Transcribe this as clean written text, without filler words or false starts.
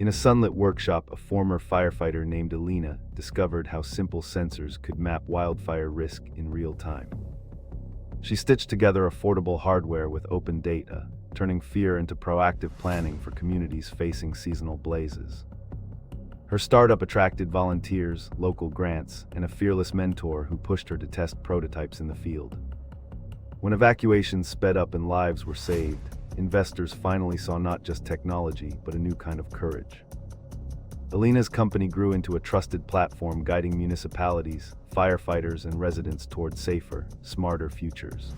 In a sunlit workshop, a former firefighter named Elena discovered how simple sensors could map wildfire risk in real time. She stitched together affordable hardware with open data, turning fear into proactive planning for communities facing seasonal blazes. Her startup attracted volunteers, local grants, and a fearless mentor who pushed her to test prototypes in the field. When evacuations sped up and lives were saved, investors finally saw not just technology, but a new kind of courage. Elena's company grew into a trusted platform guiding municipalities, firefighters, and residents toward safer, smarter futures.